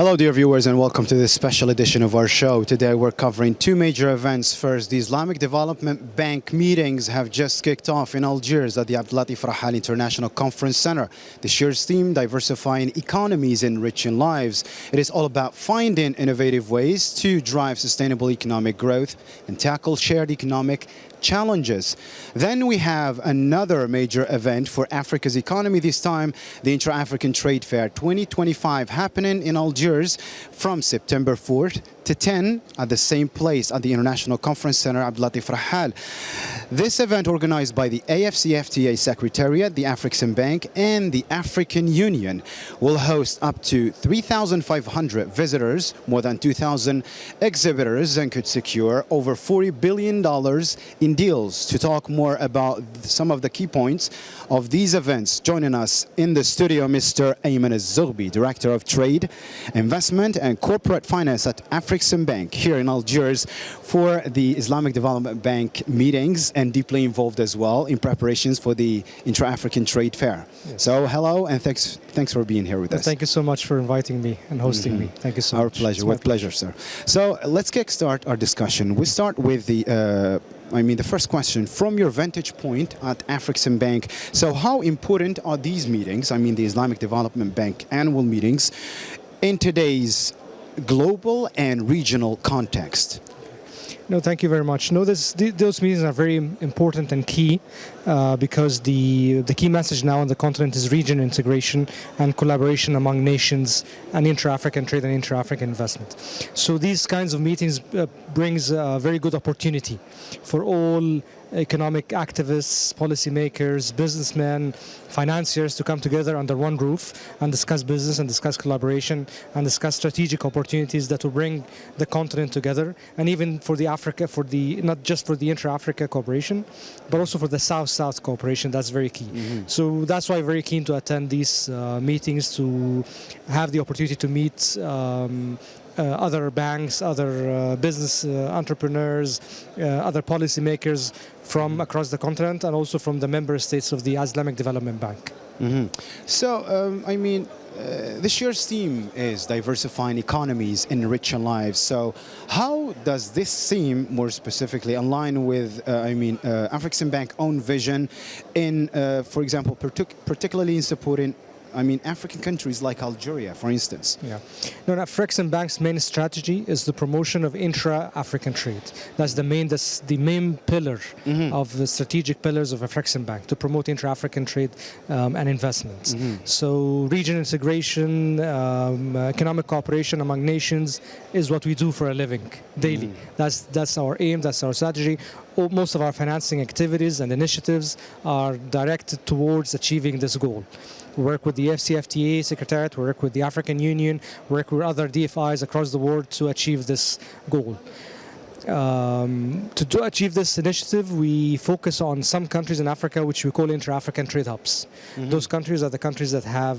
Hello, dear viewers, and welcome to this special edition of our show. Today we're covering two major events. First, the Islamic Development Bank meetings have just kicked off in Algiers at the Abdelatif Rahal International Conference Center. This year's theme, Diversifying Economies, Enriching Lives. It is all about finding innovative ways to drive sustainable economic growth and tackle shared economic challenges. Then we have another major event for Africa's economy, this time the Intra-African Trade Fair 2025, happening in Algiers from September 4th to 10 at the same place at the International Conference Center, Abdelatif Rahal. This event, organized by the AFCFTA Secretariat, the African Bank, and the African Union, will host up to 3,500 visitors, more than 2,000 exhibitors, and could secure over $40 billion in deals. To talk more about some of the key points of these events, joining us in the studio, Mr. Ayman Az-Zoghbi, Director of Trade, Investment, and Corporate Finance at African Bank here in Algiers for the Islamic Development Bank meetings, and deeply involved as well in preparations for the Intra-African Trade Fair. Yes. So hello, and thanks for being here with us. Thank you so much for inviting me and hosting me. Thank you so much. Our pleasure. With pleasure, sir. So let's kickstart our discussion. We start with the first question from your vantage point at African Bank. So how important are these meetings, the Islamic Development Bank annual meetings, in today's global and regional context? No, thank you very much. No, those meetings are very important and key because the key message now on the continent is region integration and collaboration among nations and intra-African trade and intra-African investment. So these kinds of meetings brings a very good opportunity for all economic activists, policymakers, businessmen, financiers to come together under one roof and discuss business and discuss collaboration and discuss strategic opportunities that will bring the continent together, and even for not just for the intra-Africa cooperation, but also for the South-South cooperation. That's very key. So that's why I'm very keen to attend these meetings, to have the opportunity to meet other banks, other business entrepreneurs, other policymakers from across the continent, and also from the member states of the Islamic Development Bank. So, this year's theme is diversifying economies, enriching lives. So how does this theme more specifically align with, African Bank's own vision in, for example, particularly in supporting African countries like Algeria, for instance? Yeah. No, African Bank's main strategy is the promotion of intra-African trade. That's the main pillar of the strategic pillars of African Bank, to promote intra-African trade and investments. So region integration, economic cooperation among nations is what we do for a living daily. That's our aim, that's our strategy. Most of our financing activities and initiatives are directed towards achieving this goal. We work with the AFCFTA Secretariat, we work with the African Union, we work with other DFIs across the world to achieve this goal. To achieve this initiative, we focus on some countries in Africa which we call intra-African trade hubs. Those countries are the countries that have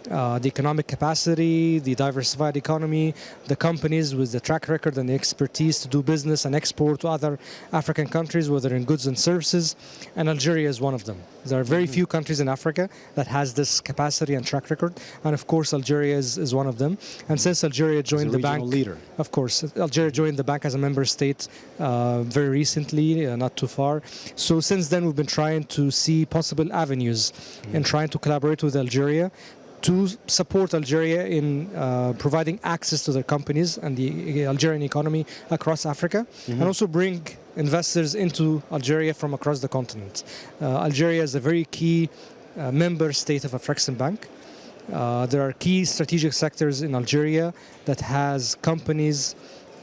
the economic capacity, the diversified economy, the companies with the track record and the expertise to do business and export to other African countries, whether in goods and services, and Algeria is one of them. There are very few countries in Africa that has this capacity and track record, and of course Algeria is one of them. And since Algeria joined the bank, leader. Of course, Algeria joined the bank as a member state very recently, not too far. So since then we've been trying to see possible avenues and trying to collaborate with Algeria to support Algeria in providing access to their companies and the Algerian economy across Africa, and also bring investors into Algeria from across the continent. Algeria is a very key member state of African Bank. There are key strategic sectors in Algeria that has companies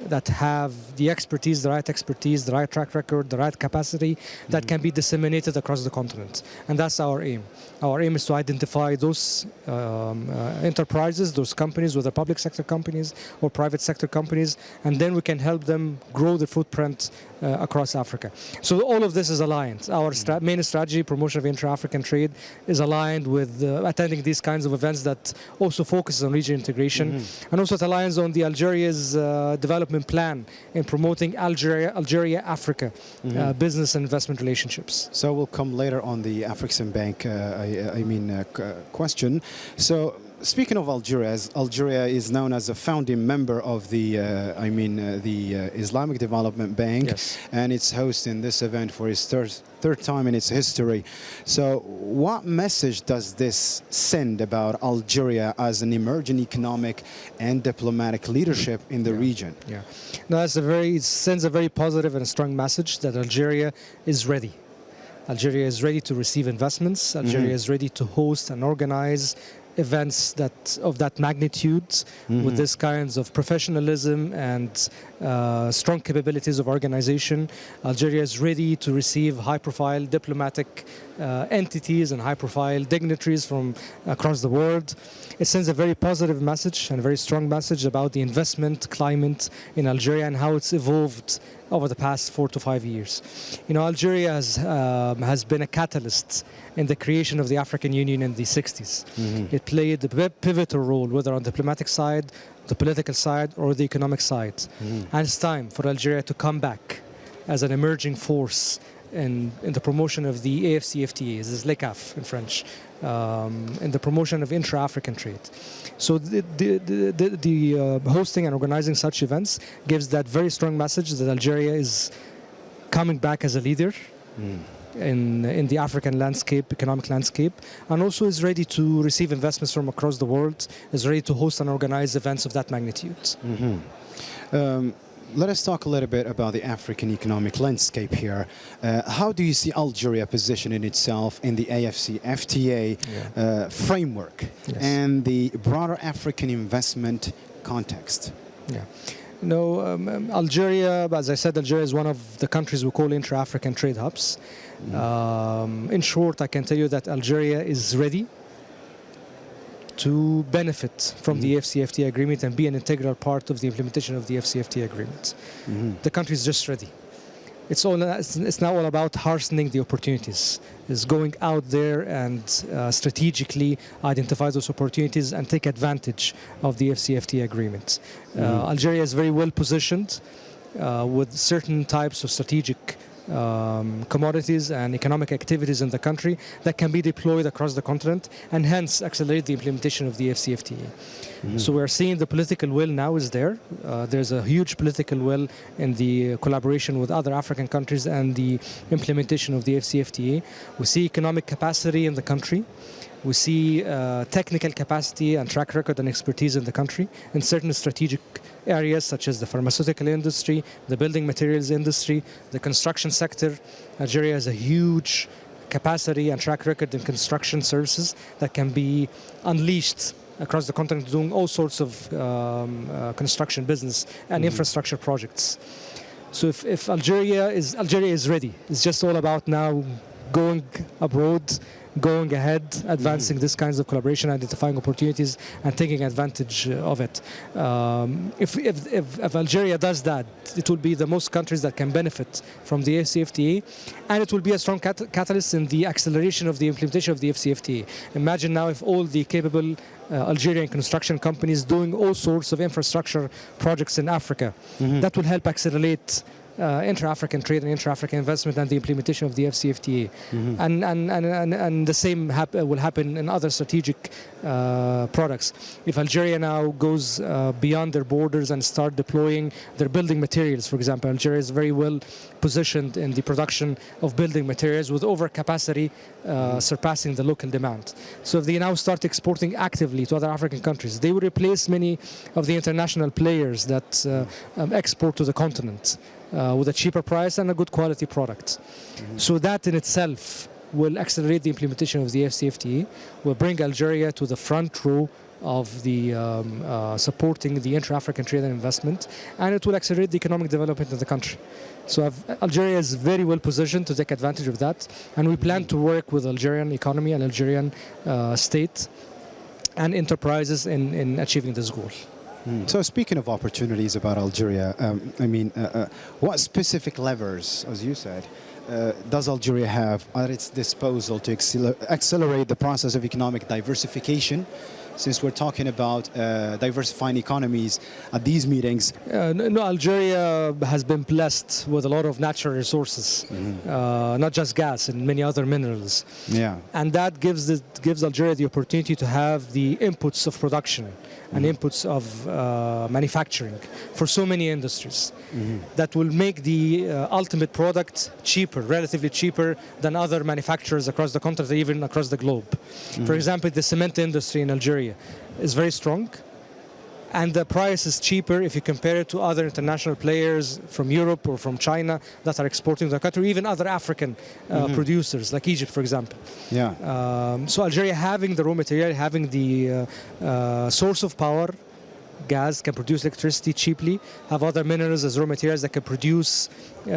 that have the expertise, the right track record, the right capacity that can be disseminated across the continent. And that's our aim. Our aim is to identify those enterprises, those companies, whether public sector companies or private sector companies, and then we can help them grow the footprint across Africa. So all of this is aligned. Our main strategy, promotion of intra-African trade, is aligned with attending these kinds of events that also focuses on region integration, and also it aligns on the Algeria's development plan in promoting Algeria-Africa business and investment relationships. So we'll come later on the African Bank question. So speaking of Algeria, as Algeria is known as a founding member of the Islamic Development Bank, Yes. and it's hosting this event for its third time in its history. So what message does this send about Algeria as an emerging economic and diplomatic leadership in the region? Yeah, no, it sends a very positive and a strong message that Algeria is ready. Algeria is ready to receive investments. Algeria is ready to host and organize events of that magnitude with this kinds of professionalism and strong capabilities of organization. Algeria is ready to receive high-profile diplomatic entities and high-profile dignitaries from across the world. It sends a very positive message and a very strong message about the investment climate in Algeria and how it's evolved over the past 4 to 5 years. You know, Algeria has been a catalyst in the creation of the African Union in the 60s. It played a pivotal role, whether on the diplomatic side, the political side, or the economic side. And it's time for Algeria to come back as an emerging force in the promotion of the AFCFTA, this is LECAF in French, in the promotion of intra-African trade. So the hosting and organizing such events gives that very strong message that Algeria is coming back as a leader in the African landscape, economic landscape, and also is ready to receive investments from across the world, is ready to host and organize events of that magnitude. Let us talk a little bit about the African economic landscape here. How do you see Algeria positioning itself in the AFCFTA framework and the broader African investment context? Yeah. No, Algeria, as I said, Algeria is one of the countries we call intra-African trade hubs. In short, I can tell you that Algeria is ready to benefit from the AFCFTA agreement and be an integral part of the implementation of the AFCFTA agreement. The country is just ready. It's now all about harnessing the opportunities. It's going out there and strategically identify those opportunities and take advantage of the AFCFTA agreement. Algeria is very well positioned with certain types of strategic commodities and economic activities in the country that can be deployed across the continent and hence accelerate the implementation of the AFCFTA. So we're seeing the political will now is there. There's a huge political will in the collaboration with other African countries and the implementation of the AFCFTA. We see economic capacity in the country. We see technical capacity and track record and expertise in the country in certain strategic areas such as the pharmaceutical industry, the building materials industry, the construction sector. Algeria has a huge capacity and track record in construction services that can be unleashed across the continent, doing all sorts of construction business and infrastructure projects. So if Algeria is ready, it's just all about now going abroad, going ahead, advancing these kinds of collaboration, identifying opportunities, and taking advantage of it. If Algeria does that, it will be the most countries that can benefit from the AFCFTA, and it will be a strong catalyst in the acceleration of the implementation of the AFCFTA. Imagine now if all the capable Algerian construction companies doing all sorts of infrastructure projects in Africa. That will help accelerate intra-African trade and intra-African investment and the implementation of the FCFTA. And the same will happen in other strategic products. If Algeria now goes beyond their borders and start deploying their building materials, for example, Algeria is very well positioned in the production of building materials with overcapacity surpassing the local demand. So if they now start exporting actively to other African countries, they will replace many of the international players that export to the continent with a cheaper price and a good quality product. So that in itself will accelerate the implementation of the FCFTA, will bring Algeria to the front row of the supporting the intra-African trade and investment, and it will accelerate the economic development of the country. So Algeria is very well positioned to take advantage of that, and we plan to work with Algerian economy and Algerian state and enterprises in achieving this goal. So speaking of opportunities about Algeria, what specific levers, as you said, does Algeria have at its disposal to accelerate the process of economic diversification since we're talking about diversifying economies at these meetings? No, Algeria has been blessed with a lot of natural resources, not just gas and many other minerals. Yeah. And that gives Algeria the opportunity to have the inputs of production and inputs of manufacturing for so many industries that will make the ultimate product cheaper, relatively cheaper than other manufacturers across the continent, even across the globe. For example, the cement industry in Algeria is very strong, and the price is cheaper if you compare it to other international players from Europe or from China that are exporting to the country, or even other African producers like Egypt, for example. Yeah. So Algeria, having the raw material, having the source of power, gas, can produce electricity cheaply, have other minerals as raw materials that can produce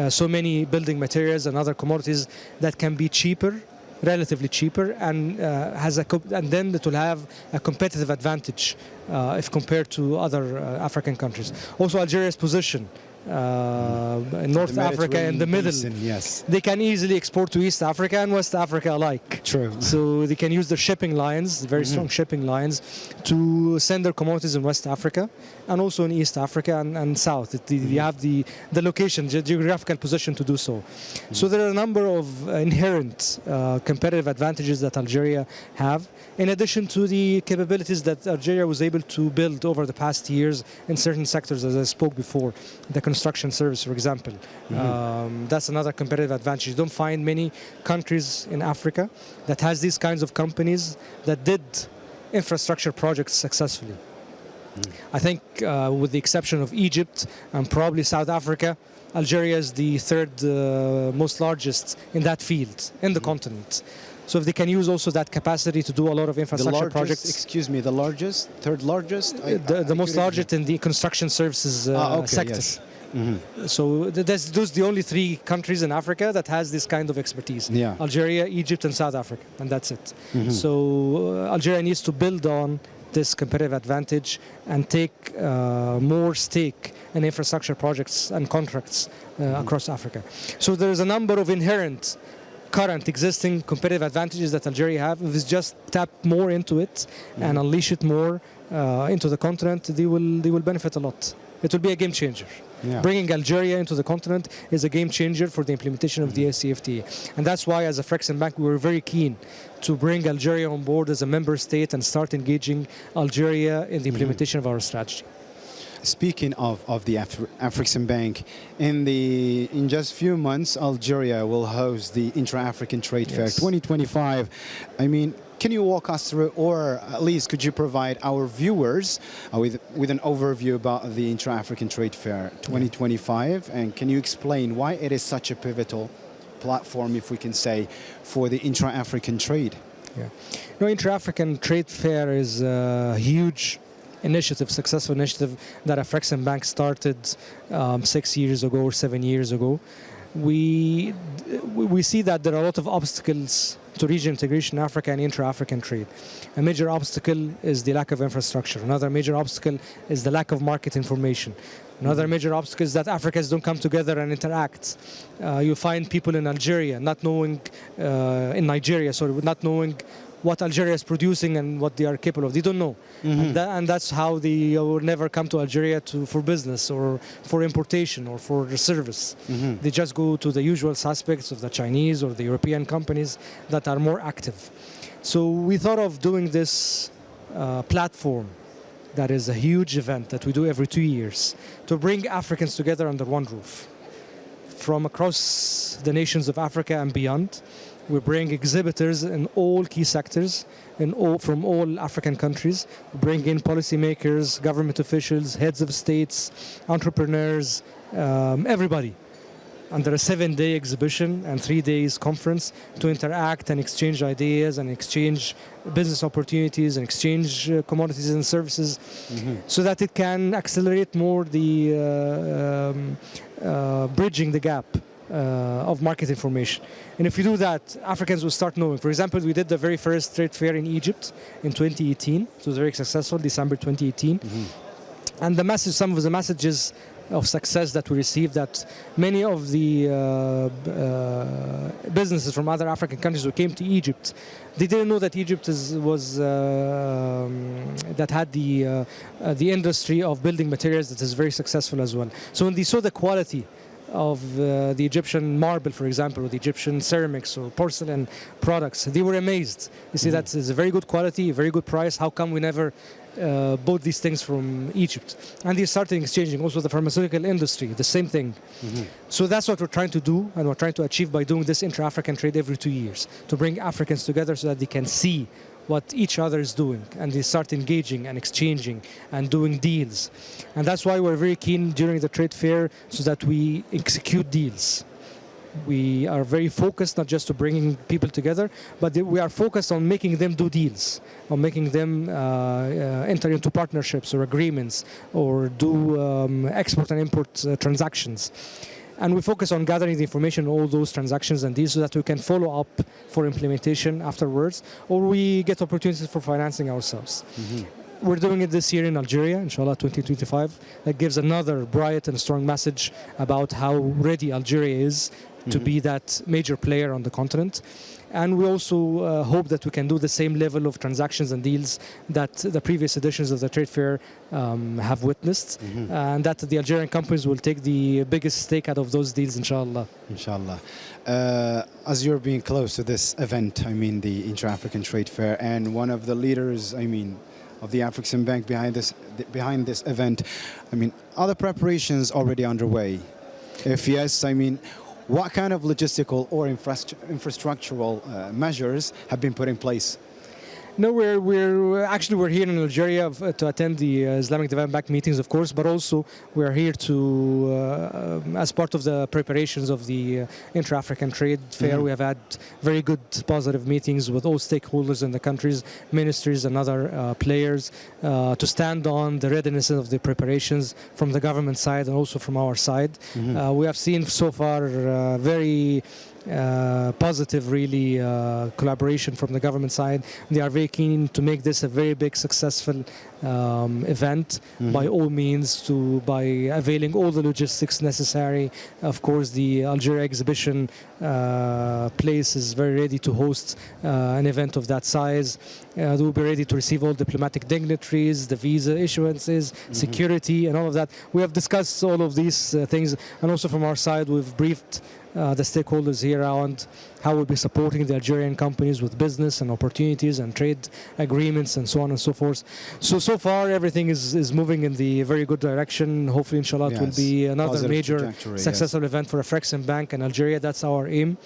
so many building materials and other commodities that can be cheaper, relatively cheaper, and and then it will have a competitive advantage if compared to other African countries. Also, Algeria's position in North Africa, in the middle, basin, yes. they can easily export to East Africa and West Africa alike. True. So they can use their shipping lines, very strong shipping lines, to send their commodities in West Africa and also in East Africa and South. You have the location, the geographical position to do so. So there are a number of inherent competitive advantages that Algeria have, in addition to the capabilities that Algeria was able to build over the past years in certain sectors, as I spoke before, the construction service, for example. That's another competitive advantage. You don't find many countries in Africa that has these kinds of companies that did infrastructure projects successfully. I think with the exception of Egypt and probably South Africa, Algeria is the third most largest in that field, in the continent. So if they can use also that capacity to do a lot of infrastructure projects. Excuse me, the largest, third largest? The most largest in the construction services sector. Yes. So those are the only three countries in Africa that has this kind of expertise. Yeah. Algeria, Egypt, and South Africa, and that's it. So Algeria needs to build on this competitive advantage and take more stake in infrastructure projects and contracts across Africa. So there's a number of inherent current existing competitive advantages that Algeria have. If it's just tap more into it and unleash it more into the continent, they will benefit a lot. It will be a game changer. Yeah. Bringing Algeria into the continent is a game changer for the implementation of the SCFTA. And that's why, as a Frexim Bank, we were very keen to bring Algeria on board as a member state and start engaging Algeria in the implementation of our strategy. Speaking of the Frexim Bank, in just few months, Algeria will host the Intra-African Trade Fair 2025. I mean, can you walk us through, or at least could you provide our viewers with an overview about the Intra-African Trade Fair 2025? And can you explain why it is such a pivotal platform, if we can say, for the Intra-African trade? Yeah. No, Intra-African Trade Fair is a huge initiative, successful initiative that a Frexim Bank started 6 years ago or 7 years ago. We see that there are a lot of obstacles to regional integration in Africa and intra-African trade. A major obstacle is the lack of infrastructure. Another major obstacle is the lack of market information. Another major obstacle is that Africans don't come together and interact. You find people in Algeria not knowing, in Nigeria, sorry, not knowing what Algeria is producing and what they are capable of. They don't know. And that's how they will never come to Algeria for business or for importation or for service. They just go to the usual suspects of the Chinese or the European companies that are more active. So we thought of doing this platform that is a huge event that we do every 2 years to bring Africans together under one roof. From across the nations of Africa and beyond, we bring exhibitors in all key sectors from all African countries. We bring in policymakers, government officials, heads of states, entrepreneurs, everybody, under a 7-day exhibition and 3 days conference to interact and exchange ideas and exchange business opportunities and exchange commodities and services so that it can accelerate more the bridging the gap of market information. And if we do that, Africans will start knowing. For example, we did the very first trade fair in Egypt in 2018. It was very successful, December 2018. And the message, some of the messages of success that we received, that many of the businesses from other African countries who came to Egypt, they didn't know that Egypt that had the industry of building materials that is very successful as well. So when they saw the quality of the Egyptian marble, for example, or the Egyptian ceramics or porcelain products, they were amazed. You see, that is a very good quality, a very good price. How come we never bought these things from Egypt? And they started exchanging. Also the pharmaceutical industry, the same thing. So that's what we're trying to do, and we're trying to achieve by doing this intra-African trade every 2 years, to bring Africans together so that they can see what each other is doing, and they start engaging and exchanging and doing deals. And that's why we're very keen during the trade fair, so that we execute deals. We are very focused not just to bringing people together, but we are focused on making them do deals, on making them enter into partnerships or agreements, or do export and import transactions. And we focus on gathering the information on all those transactions and deals so that we can follow up for implementation afterwards, or we get opportunities for financing ourselves. We're doing it this year in Algeria, inshallah 2025. That gives another bright and strong message about how ready Algeria is to be that major player on the continent. And we also hope that we can do the same level of transactions and deals that the previous editions of the trade fair have witnessed, and that the Algerian companies will take the biggest stake out of those deals, inshallah. Inshallah. As you're being close to this event, I mean the Intra-African Trade Fair, and one of the leaders, I mean, of the African Bank behind this event, I mean, are the preparations already underway? If yes, I mean, what kind of logistical or infrastructural measures have been put in place? No, we're here in Algeria to attend the Islamic Development Bank meetings, of course, but also we're here to, as part of the preparations of the Intra-African Trade Fair, we have had very good positive meetings with all stakeholders in the countries, ministries and other players, to stand on the readiness of the preparations from the government side and also from our side. We have seen so far very positive, really, collaboration from the government side. They are very keen to make this a very big, successful event by all means, by availing all the logistics necessary. Of course, the Algeria exhibition place is very ready to host an event of that size. They will be ready to receive all diplomatic dignitaries, the visa issuances, security, and all of that. We have discussed all of these things, and also from our side, we've briefed the stakeholders here around how we'll be supporting the Algerian companies with business and opportunities and trade agreements and so on and so forth. So far everything is moving in the very good direction. Hopefully, inshallah, it will be another Positive major successful event for Afrexim Bank and Algeria. That's our aim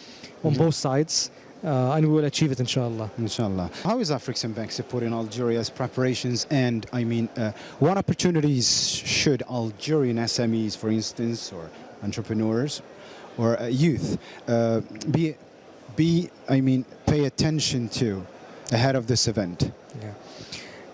on both sides. And we will achieve it, inshallah. Inshallah. How is Afrexim Bank supporting Algeria's preparations, and I mean, what opportunities should Algerian SMEs, for instance, or entrepreneurs or youth pay attention to ahead of this event? Yeah.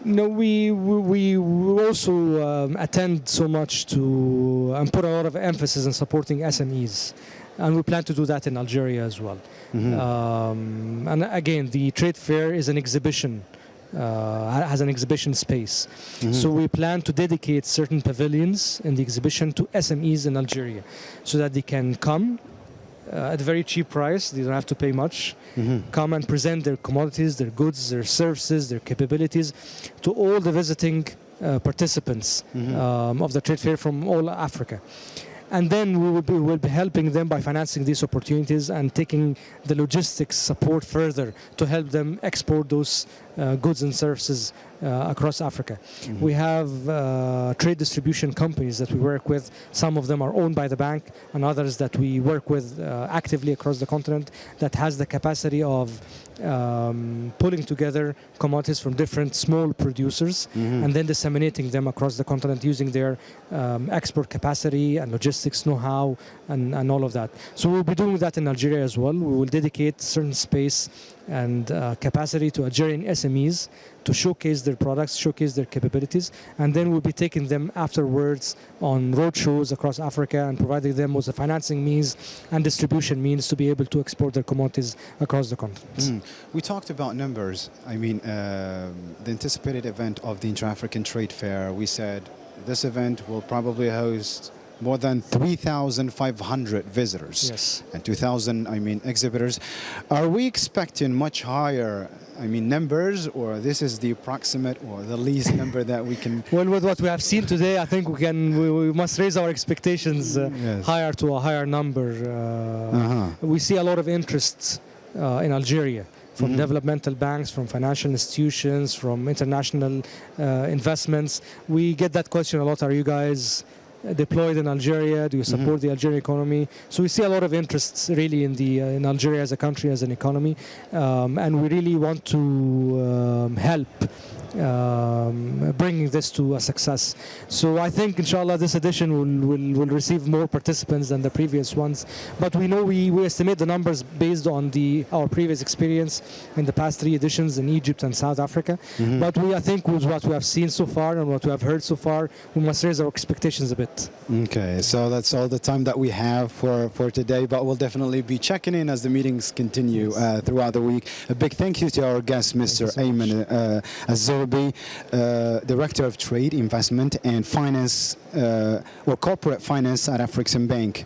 No, we also attend so much to and put a lot of emphasis on supporting SMEs, and we plan to do that in Algeria as well. And again, the trade fair is an exhibition, has an exhibition space. So we plan to dedicate certain pavilions in the exhibition to SMEs in Algeria, so that they can come at a very cheap price. They don't have to pay much. Come and present their commodities, their goods, their services, their capabilities to all the visiting participants of the trade fair from all Africa. And then we will be helping them by financing these opportunities and taking the logistics support further to help them export those goods and services across Africa. We have trade distribution companies that we work with. Some of them are owned by the bank, and others that we work with actively across the continent, that has the capacity of pulling together commodities from different small producers and then disseminating them across the continent using their export capacity and logistics know-how and all of that. So we'll be doing that in Algeria as well. We will dedicate certain space and capacity to Algerian SMEs to showcase their products, showcase their capabilities, and then we'll be taking them afterwards on road shows across Africa and providing them with the financing means and distribution means to be able to export their commodities across the continent. We talked about numbers. I mean, the anticipated event of the Intra-African Trade Fair, we said this event will probably host more than 3,500 visitors. Yes. And 2,000, exhibitors. Are we expecting much higher, numbers, or this is the approximate or the least number that we can? Well, with what we have seen today, I think we must raise our expectations Yes. higher to a higher number. We see a lot of interest in Algeria from developmental banks, from financial institutions, from international investments. We get that question a lot. Are you guys deployed in Algeria? Do you support the Algerian economy? So we see a lot of interest really in Algeria as a country, as an economy, and we really want to help bringing this to a success. So I think inshallah this edition will receive more participants than the previous ones, but we know we estimate the numbers based on our previous experience in the past 3 editions in Egypt and South Africa. But I think with what we have seen so far and what we have heard so far, we must raise our expectations a bit. Okay, so that's all the time that we have for today, but we'll definitely be checking in as the meetings continue throughout the week. A big thank you to our guest, Mr. Ayman Azorbi, Director of Trade, Investment and Finance, or Corporate Finance at African Bank.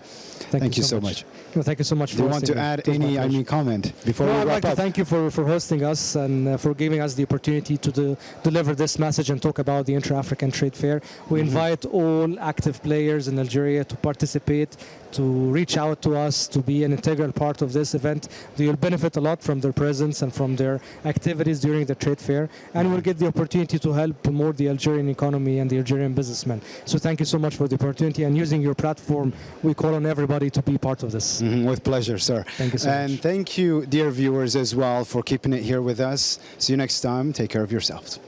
Thank you so much. No, thank you so much. Do you want to add any comment before we wrap up? I'd like to thank you for hosting us and for giving us the opportunity to deliver this message and talk about the Intra-African Trade Fair. We invite all active players in Algeria to participate, to reach out to us, to be an integral part of this event. They will benefit a lot from their presence and from their activities during the trade fair, and we'll get the opportunity to help promote the Algerian economy and the Algerian businessmen. So thank you so much for the opportunity, and using your platform, we call on everybody to be part of this. With pleasure, sir. Thank you so much. And thank you, dear viewers, as well, for keeping it here with us. See you next time. Take care of yourselves.